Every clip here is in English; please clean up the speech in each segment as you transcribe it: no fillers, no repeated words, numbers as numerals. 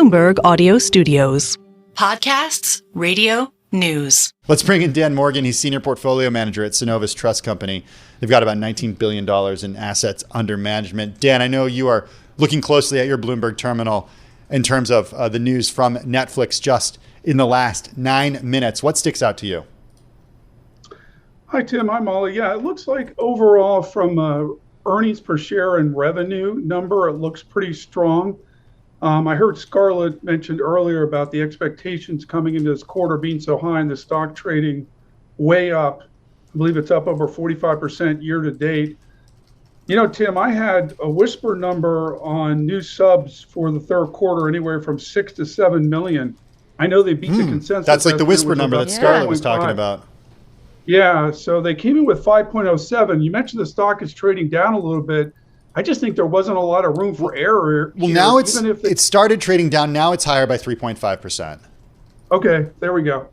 Bloomberg Audio Studios. Podcasts, radio, news. Let's bring in Dan Morgan. He's Senior Portfolio Manager at Synovus Trust Company. They've got about $19 billion in assets under management. Dan, I know you are looking closely at your Bloomberg terminal in terms of the news from Netflix just in the last 9 minutes. What sticks out to you? Hi, Tim. Hi, Molly. Yeah, it looks like overall from earnings per share and revenue number, it looks pretty strong. I heard Scarlett mentioned earlier about the expectations coming into this quarter being so high and the stock trading way up. I believe it's up over 45% year to date. You know, Tim, I had a whisper number on new subs for the third quarter anywhere from 6 to 7 million. I know they beat the consensus. That's like the whisper number that Scarlett was talking about. Yeah, so they came in with 5.07. You mentioned the stock is trading down a little bit. I just think there wasn't a lot of room for error. Well, now it started trading down. Now it's higher by 3.5%. Okay, there we go.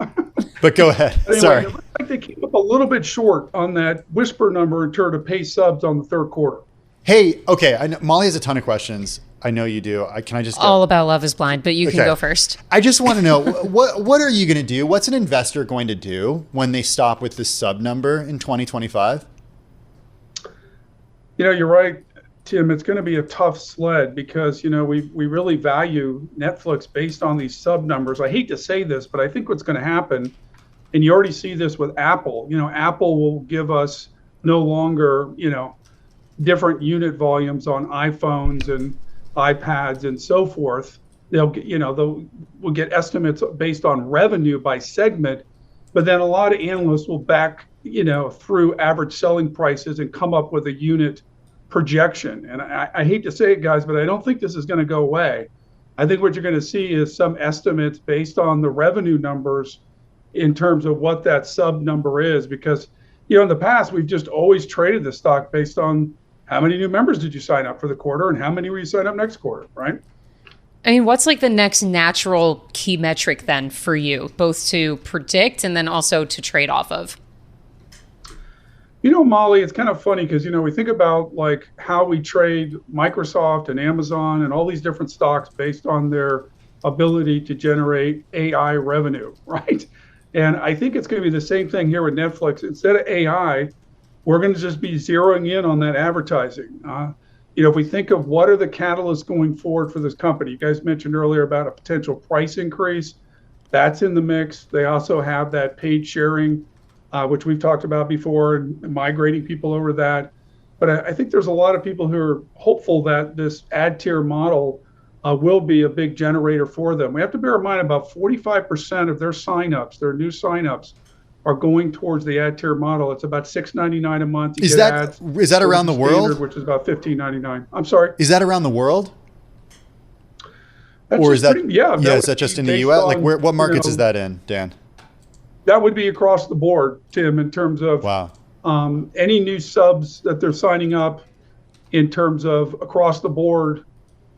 But go ahead. Anyway, Sorry. It looks like they came up a little bit short on that whisper number in terms of pay subs on the third quarter. Hey, okay. I know Molly has a ton of questions. I know you do. Can I just go? All about Love is Blind, but you can go first. I just want to know, what are you going to do? What's an investor going to do when they stop with this sub number in 2025? You know, you're right, Tim. It's going to be a tough sled because, you know, we really value Netflix based on these sub numbers. I hate to say this, but I think what's going to happen, and you already see this with Apple, you know, Apple will give us no longer, you know, different unit volumes on iPhones and iPads and so forth. We'll get estimates based on revenue by segment, but then a lot of analysts will back, you know, through average selling prices and come up with a unit projection. And I hate to say it, guys, but I don't think this is going to go away. I think what you're going to see is some estimates based on the revenue numbers in terms of what that sub number is, because, you know, in the past, we've just always traded the stock based on how many new members did you sign up for the quarter and how many will you sign up next quarter, right? I mean, what's like the next natural key metric then for you, both to predict and then also to trade off of? You know, Molly, it's kind of funny because, you know, we think about like how we trade Microsoft and Amazon and all these different stocks based on their ability to generate AI revenue, right? And I think it's going to be the same thing here with Netflix. Instead of AI, we're going to just be zeroing in on that advertising. You know, if we think of what are the catalysts going forward for this company, you guys mentioned earlier about a potential price increase. That's in the mix. They also have that paid sharing, which we've talked about before, and migrating people over that. But I think there's a lot of people who are hopeful that this ad tier model will be a big generator for them. We have to bear in mind about 45% of their signups, their new signups, are going towards the ad tier model. It's about $6.99 a month. Is that around the world? Which is about $15.99. I'm sorry. Is that around the world? Or is that is that just in the U.S.? Like, what markets is that in, Dan? That would be across the board, Tim, in terms of any new subs that they're signing up, in terms of across the board.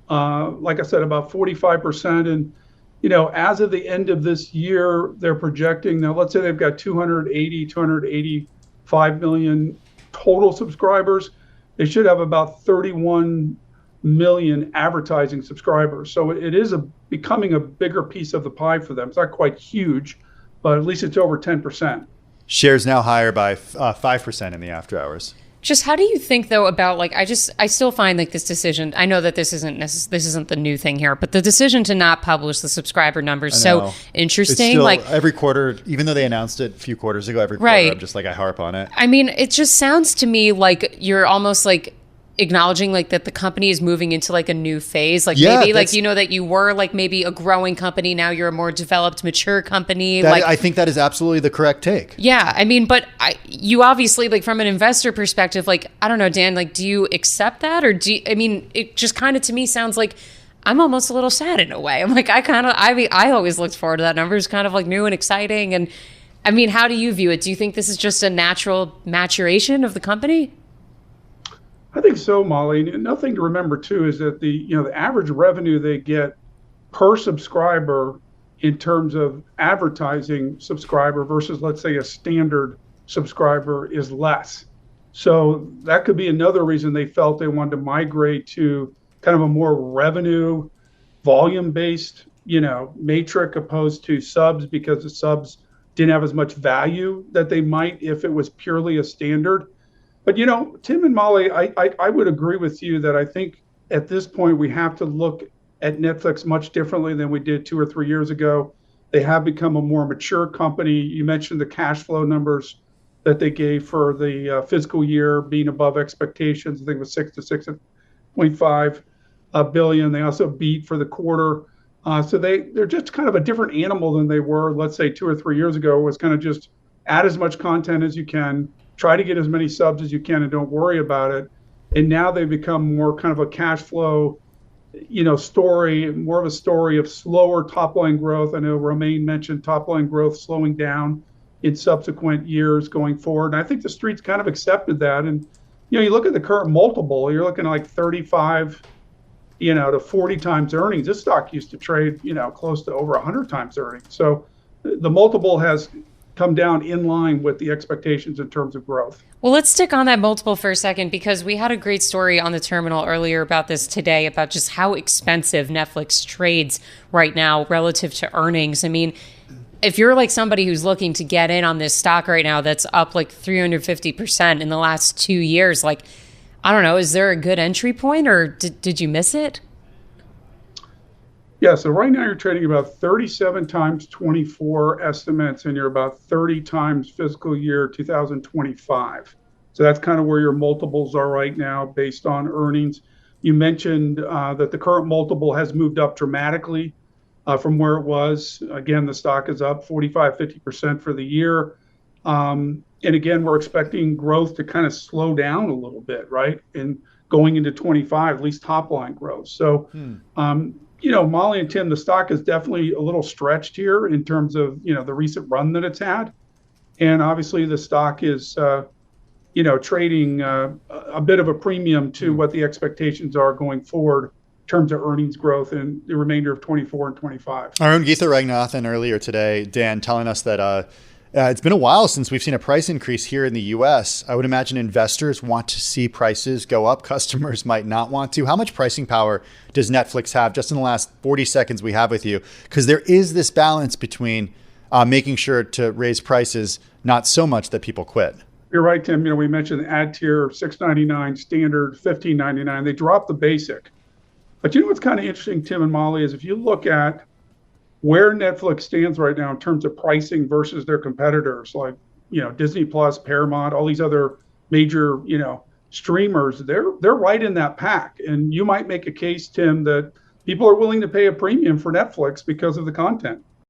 Like I said, about 45%. And, you know, as of the end of this year, they're projecting now, let's say they've got 285 million total subscribers. They should have about 31 million advertising subscribers. So it is becoming a bigger piece of the pie for them. It's not quite huge, but at least it's over 10%. Shares now higher by 5% in the after hours. Just how do you think though about like I still find like this decision. I know that this isn't the new thing here, but the decision to not publish the subscriber numbers so interesting. It's still, like every quarter, even though they announced it a few quarters ago, every quarter I'm just like I harp on it. I mean, it just sounds to me like you're almost like acknowledging like that the company is moving into like a new phase, like maybe like, you know, that you were like maybe a growing company, now you're a more developed, mature company. I think that is absolutely the correct take. Yeah, I mean, but you obviously, like from an investor perspective, like I don't know, Dan, like do you accept that, or it just kind of to me sounds like I'm almost a little sad in a way. I'm like I always looked forward to that number. It's kind of like new and exciting. And I mean, how do you view it? Do you think this is just a natural maturation of the company? I think so, Molly. Nothing to remember too is that the average revenue they get per subscriber in terms of advertising subscriber versus, let's say, a standard subscriber is less. So that could be another reason they felt they wanted to migrate to kind of a more revenue volume-based, matrix opposed to subs because the subs didn't have as much value that they might if it was purely a standard. But, Tim and Molly, I would agree with you that I think at this point we have to look at Netflix much differently than we did 2 or 3 years ago. They have become a more mature company. You mentioned the cash flow numbers that they gave for the fiscal year being above expectations. I think it was 6 to 6.5 billion. They also beat for the quarter. So they're just kind of a different animal than they were, let's say 2 or 3 years ago. It was kind of just add as much content as you can, try to get as many subs as you can, and don't worry about it. And now they've become more kind of a cash flow, story, more of a story of slower top line growth. I know Romain mentioned top line growth slowing down in subsequent years going forward. And I think the street's kind of accepted that. And, you look at the current multiple, you're looking at like 35, to 40 times earnings. This stock used to trade, close to over 100 times earnings. So the multiple has come down in line with the expectations in terms of growth. Well, let's stick on that multiple for a second, because we had a great story on the terminal earlier about this today, about just how expensive Netflix trades right now relative to earnings. I mean, if you're like somebody who's looking to get in on this stock right now that's up like 350% in the last 2 years, like, I don't know, is there a good entry point, or did you miss it? Yeah, so right now you're trading about 37 times 24 estimates, and you're about 30 times fiscal year 2025. So that's kind of where your multiples are right now based on earnings. You mentioned that the current multiple has moved up dramatically from where it was. Again, the stock is up 45, 50% for the year. And again, we're expecting growth to kind of slow down a little bit, right? And going into 25, at least top line growth. So, Molly and Tim, the stock is definitely a little stretched here in terms of, the recent run that it's had. And obviously the stock is, trading a bit of a premium to what the expectations are going forward in terms of earnings growth in the remainder of 24 and 25. Our own Geetha Ragnathan earlier today, Dan, telling us that it's been a while since we've seen a price increase here in the U.S. I would imagine investors want to see prices go up. Customers might not want to. How much pricing power does Netflix have just in the last 40 seconds we have with you? Because there is this balance between making sure to raise prices, not so much that people quit. You're right, Tim. We mentioned the ad tier, $6.99, standard, $15.99. They dropped the basic. But what's kind of interesting, Tim and Molly, is if you look at where Netflix stands right now in terms of pricing versus their competitors, like, Disney Plus, Paramount, all these other major, streamers, they're right in that pack. And you might make a case, Tim, that people are willing to pay a premium for Netflix because of the content.